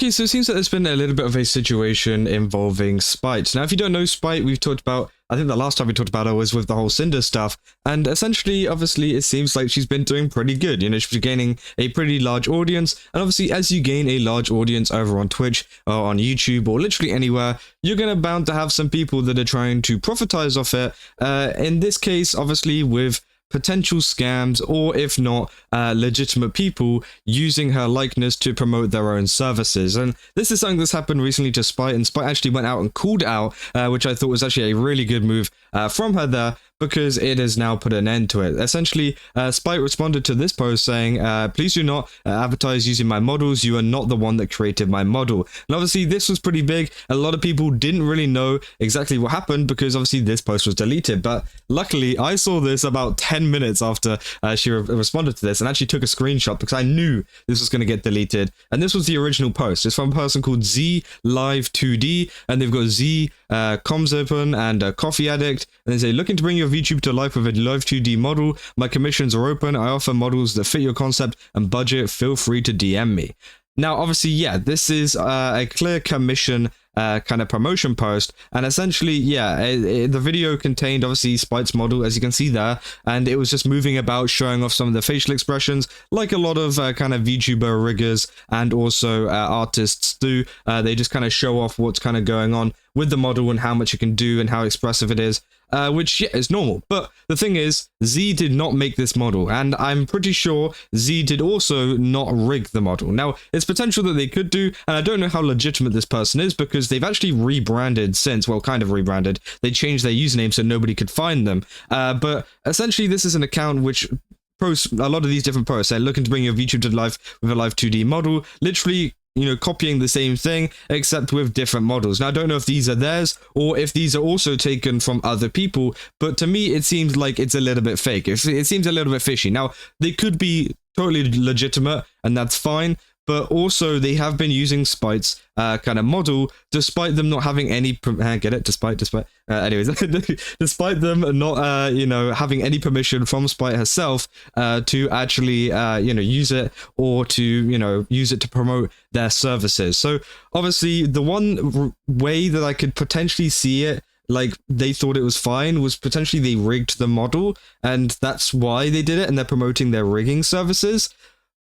Okay, so it seems that there's been a little bit of a situation involving Spite. Now, if you don't know Spite, we've talked about, I think the last time we talked about her was with the whole Cinder stuff, and essentially, obviously, it seems like she's been doing pretty good. You know, she's gaining a pretty large audience, and obviously, as you gain a large audience over on Twitch, or on YouTube, or literally anywhere, you're bound to have some people that are trying to profitize off it. In this case, obviously, with potential scams, or if not, legitimate people using her likeness to promote their own services. And this is something that's happened recently to Spite, and Spite actually went out and called it out, which I thought was actually a really good move from her there, because it has now put an end to it. Essentially, Spite responded to this post saying, please do not advertise using my models. You are not the one that created my model. And obviously, this was pretty big. A lot of people didn't really know exactly what happened because obviously this post was deleted. But luckily, I saw this about 10 minutes after she responded to this and actually took a screenshot because I knew this was going to get deleted. And this was the original post. It's from a person called Z Live 2D, and they've got Z Comms Open and Coffee Addict, and they say, looking to bring your VTuber to life with a Live 2D model. My commissions are open. I offer models that fit your concept and budget. Feel free to DM me. Now, obviously, yeah, this is a clear commission kind of promotion post, and essentially, yeah, the video contained obviously Spite's model, as you can see there, and it was just moving about, showing off some of the facial expressions, like a lot of kind of VTuber riggers and also artists do. They just kind of show off what's kind of going on with the model and how much it can do and how expressive it is. Which, yeah, is normal. But the thing is, Z did not make this model, and I'm pretty sure Z did also not rig the model. Now, it's potential that they could do, and I don't know how legitimate this person is, because they've actually rebranded since, well, kind of rebranded. They changed their username so nobody could find them. But essentially, this is an account which posts a lot of these different posts. They're looking to bring your VTuber to life with a Live 2D model, literally, you know, copying the same thing, except with different models. Now, I don't know if these are theirs, or if these are also taken from other people, but to me, it seems like it's a little bit fake. It seems a little bit fishy. Now, they could be totally legitimate, and that's fine, but also they have been using Spite's kind of model, despite them not having any, despite them not, you know, having any permission from Spite herself to actually, you know, use it, or to, you know, use it to promote their services. So obviously, the one way that I could potentially see it, like they thought it was fine, was potentially they rigged the model, and that's why they did it, and they're promoting their rigging services.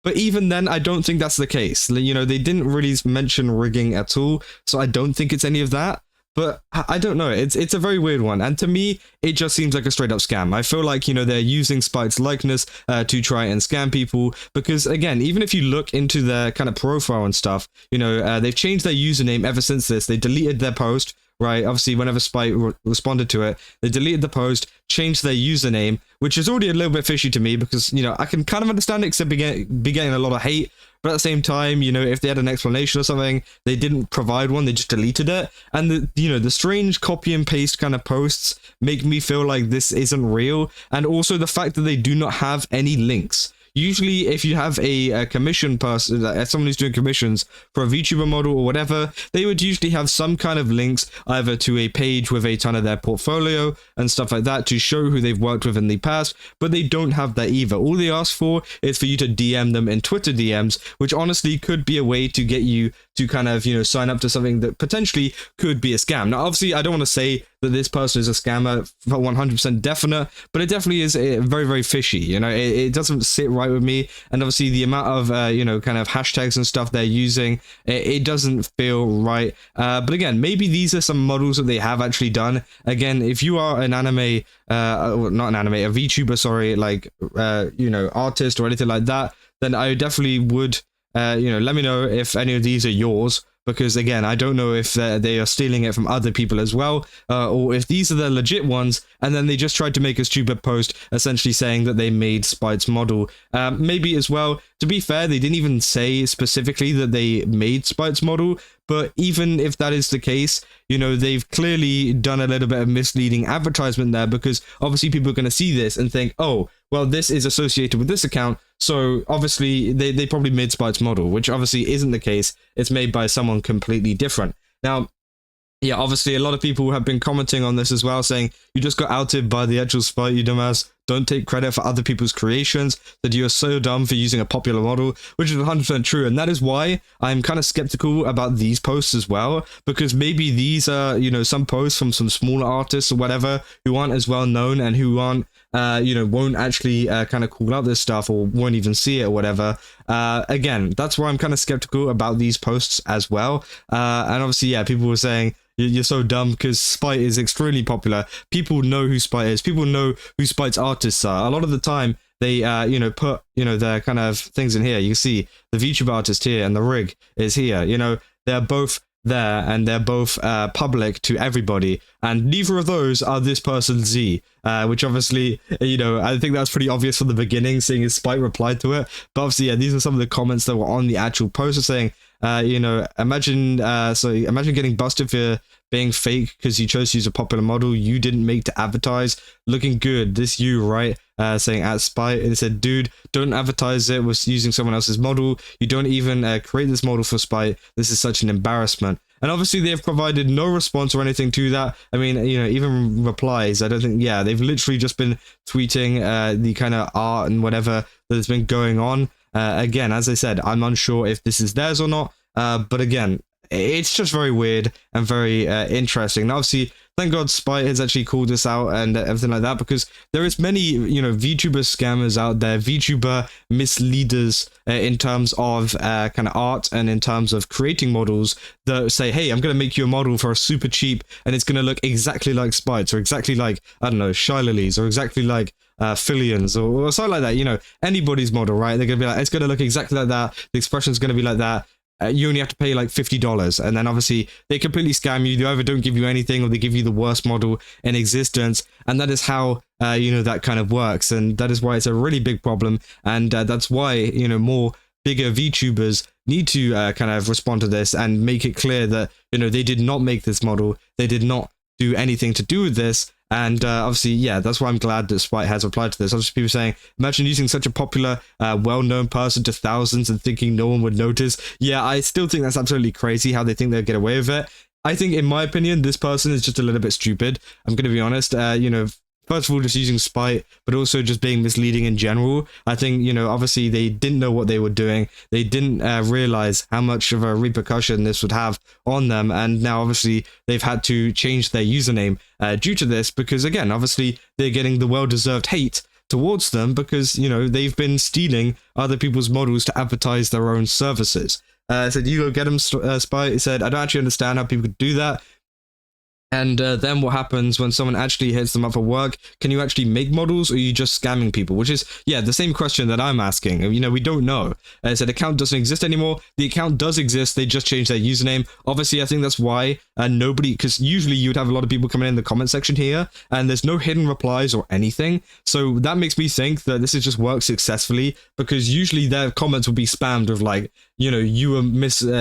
But even then, I don't think that's the case. You know, they didn't really mention rigging at all, so I don't think it's any of that. But I don't know, it's a very weird one, and to me, it just seems like a straight up scam. I feel like, you know, they're using Spite's likeness to try and scam people, because again, even if you look into their kind of profile and stuff, you know, they've changed their username ever since this. They deleted their post, right? Obviously, whenever Spite responded to it, they deleted the post, changed their username, which is already a little bit fishy to me, because, you know, I can kind of understand it, except be getting a lot of hate. But at the same time, you know, if they had an explanation or something, they didn't provide one, they just deleted it. And the, you know, the strange copy and paste kind of posts make me feel like this isn't real. And also the fact that they do not have any links. Usually, if you have a commission person, someone who's doing commissions for a VTuber model or whatever, they would usually have some kind of links either to a page with a ton of their portfolio and stuff like that to show who they've worked with in the past, but they don't have that either. All they ask for is for you to DM them in Twitter DMs, which honestly could be a way to get you to kind of, you know, sign up to something that potentially could be a scam. Now, obviously, I don't want to say that this person is a scammer for 100% definite, but it definitely is very, very fishy. You know, it doesn't sit right with me. And obviously the amount of, you know, kind of hashtags and stuff they're using, it doesn't feel right. But again, maybe these are some models that they have actually done. Again, if you are an anime, not an anime, a VTuber, sorry, like, you know, artist or anything like that, then I definitely would, you know, let me know if any of these are yours. Because again, I don't know if they are stealing it from other people as well, or if these are the legit ones, and then they just tried to make a stupid post essentially saying that they made Spite's model. Maybe as well, to be fair, they didn't even say specifically that they made Spite's model, but even if that is the case, you know, they've clearly done a little bit of misleading advertisement there, because obviously people are going to see this and think, oh, well, this is associated with this account, so obviously they probably made Spite's model, which obviously isn't the case. It's made by someone completely different. Now, yeah, obviously a lot of people have been commenting on this as well, saying, You just got outed by the actual Spite, you dumbass. Don't take credit for other people's creations, that you are so dumb for using a popular model, which is 100% true. And that is why I'm kind of skeptical about these posts as well, because maybe these are, you know, some posts from some smaller artists or whatever who aren't as well known and who aren't, you know, won't actually kind of call out this stuff or won't even see it or whatever. Again, that's why I'm kind of skeptical about these posts as well. And obviously, yeah, people were saying, you're so dumb because Spite is extremely popular. People know who Spite is. People know who Spite's artists are. A lot of the time, they, you know, put, you know, their kind of things in here. You can see the VTuber artist here and the rig is here. You know, they're both there and they're both public to everybody. And neither of those are this person Z, which obviously, you know, I think that's pretty obvious from the beginning, seeing as Spite replied to it. But obviously, yeah, these are some of the comments that were on the actual post saying, you know, imagine getting busted for being fake because you chose to use a popular model you didn't make to advertise. Looking good, this you, right? Saying at Spite, and it said, dude, don't advertise it with using someone else's model. You don't even create this model for Spite. This is such an embarrassment. And obviously they've provided no response or anything to that. I mean, you know, even replies, I don't think, yeah, they've literally just been tweeting the kind of art and whatever that has been going on. Again, as I said, I'm unsure if this is theirs or not, but again, it's just very weird and very interesting. And obviously, thank God Spite has actually called this out and everything like that, because there is many, you know, VTuber scammers out there, VTuber misleaders in terms of kind of art and in terms of creating models that say, hey, I'm going to make you a model for a super cheap and it's going to look exactly like Spite or exactly like, I don't know, Shylalies or exactly like Fillions or something like that. You know, anybody's model, right? They're going to be like, it's going to look exactly like that. The expression's going to be like that. You only have to pay like $50, and then obviously they completely scam you. They either don't give you anything or they give you the worst model in existence, and that is how you know, that kind of works, and that is why it's a really big problem, and that's why, you know, more bigger VTubers need to kind of respond to this and make it clear that, you know, they did not make this model, they did not do anything to do with this. And obviously, yeah, that's why I'm glad that Spite has replied to this. Obviously, people saying, imagine using such a popular, well-known person to thousands and thinking no one would notice. Yeah, I still think that's absolutely crazy how they think they'll get away with it. I think, in my opinion, this person is just a little bit stupid. I'm going to be honest. You know, first of all, just using Spite, but also just being misleading in general. I think, you know, obviously they didn't know what they were doing. They didn't realize how much of a repercussion this would have on them. And now, obviously, they've had to change their username due to this, because, again, obviously, they're getting the well-deserved hate towards them because, you know, they've been stealing other people's models to advertise their own services. Said, you go get them, Spite. He said, I don't actually understand how people could do that. And then what happens when someone actually hits them up for work? Can you actually make models, or are you just scamming people? Which is, yeah, the same question that I'm asking. You know, we don't know. It said account doesn't exist anymore. The account does exist. They just changed their username. Obviously, I think that's why nobody, because usually you would have a lot of people coming in the comment section here, and there's no hidden replies or anything. So that makes me think that this has just worked successfully, because usually their comments will be spammed with like, you know, you were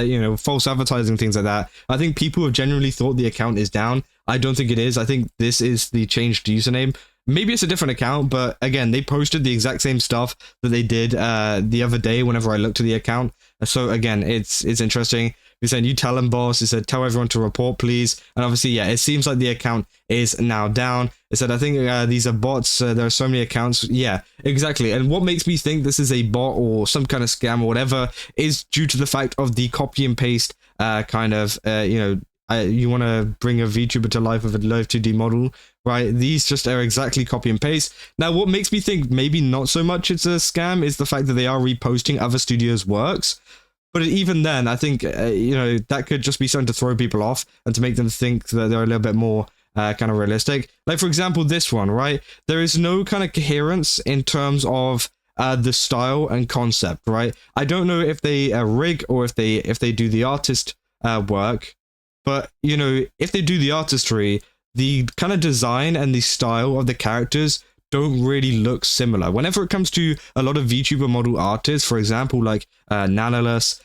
you know, false advertising, things like that. I think people have genuinely thought the account is down. I don't think it is. I think this is the changed username. Maybe it's a different account, but again, they posted the exact same stuff that they did the other day whenever I looked at the account. So again, it's interesting. He said, you tell him, boss. He said, tell everyone to report, please. And obviously, yeah, it seems like the account is now down. He said, I think these are bots. There are so many accounts. Yeah, exactly. And what makes me think this is a bot or some kind of scam or whatever is due to the fact of the copy and paste kind of, you know, you want to bring a VTuber to life with a Live 2D model, right? These just are exactly copy and paste. Now, what makes me think maybe not so much it's a scam is the fact that they are reposting other studios' works. But even then, I think, you know, that could just be something to throw people off and to make them think that they're a little bit more kind of realistic. Like, for example, this one, right? There is no kind of coherence in terms of the style and concept, right? I don't know if they rig or if they do the artist work. But, you know, if they do the artistry, the kind of design and the style of the characters don't really look similar. Whenever it comes to a lot of VTuber model artists, for example, like Nanolus,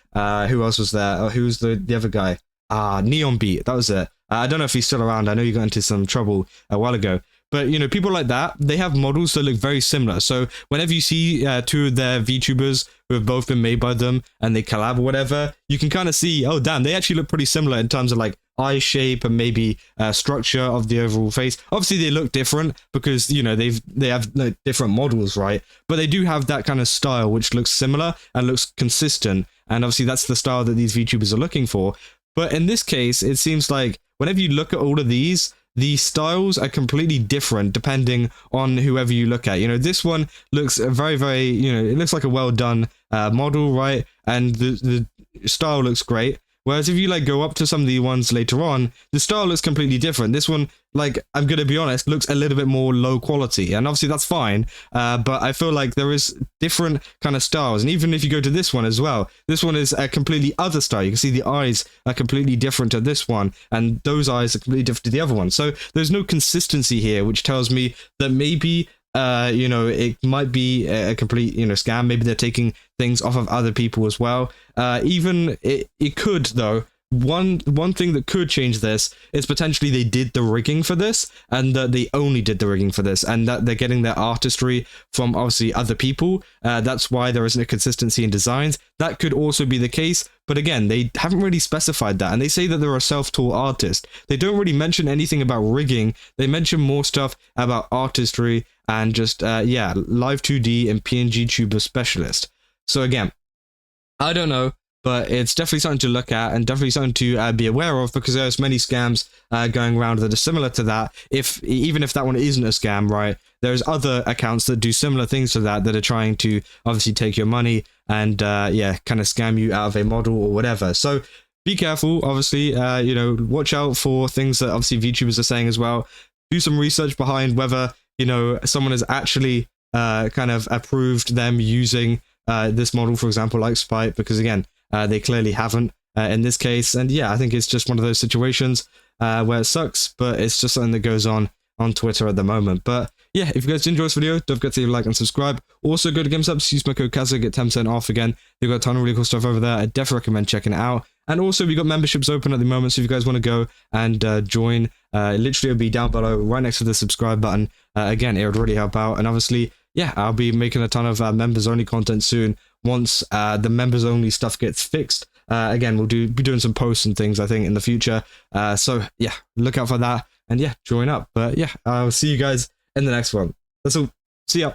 who else was there? Oh, who was the other guy? Neon Beat, that was it. I don't know if he's still around. I know you got into some trouble a while ago. But, you know, people like that, they have models that look very similar. So whenever you see two of their VTubers who have both been made by them and they collab or whatever, you can kind of see, oh, damn, they actually look pretty similar in terms of like eye shape and maybe structure of the overall face. Obviously they look different because, you know, they have like, different models, right? But they do have that kind of style which looks similar and looks consistent, and obviously that's the style that these VTubers are looking for. But in this case, it seems like whenever you look at all of these, the styles are completely different depending on whoever you look at. You know, this one looks very, very, you know, it looks like a well done model, right? And the style looks great. Whereas if you like go up to some of the ones later on, the style looks completely different. This one, like, I'm going to be honest, looks a little bit more low quality, and obviously that's fine. But I feel like there is different kind of styles. And even if you go to this one as well, this one is a completely other style. You can see the eyes are completely different to this one, and those eyes are completely different to the other one. So there's no consistency here, which tells me that maybe you know, it might be a complete, you know, scam. Maybe they're taking things off of other people as well. Even it could, though, one thing that could change this is potentially they did the rigging for this, and that they only did the rigging for this, and that they're getting their artistry from obviously other people. That's why there isn't a consistency in designs. That could also be the case, but again, they haven't really specified that, and they say that they're a self-taught artist. They don't really mention anything about rigging. They mention more stuff about artistry and just yeah, live 2D and PNG tuber specialist. So again, I don't know, but it's definitely something to look at and definitely something to be aware of, because there's many scams going around that are similar to that. Even if that one isn't a scam, right, there's other accounts that do similar things to that are trying to obviously take your money and yeah, kind of scam you out of a model or whatever. So be careful, obviously. You know, watch out for things that obviously VTubers are saying as well. Do some research behind whether, you know, someone has actually kind of approved them using this model, for example, like Spite, because again, they clearly haven't in this case. And yeah, I think it's just one of those situations where it sucks, but it's just something that goes on Twitter at the moment. But yeah, if you guys did enjoy this video, don't forget to leave a like and subscribe. Also, go to GameSubs, use my code Kazza, get 10% off again. They've got a ton of really cool stuff over there. I definitely recommend checking it out. And also, we've got memberships open at the moment, so if you guys want to go and join, literally it'll be down below, right next to the subscribe button. Again, it would really help out. And obviously, yeah, I'll be making a ton of members-only content soon once the members-only stuff gets fixed. Again, we'll be doing some posts and things, I think, in the future. So yeah, look out for that. And yeah, join up. But yeah, I'll see you guys in the next one. That's all. See ya.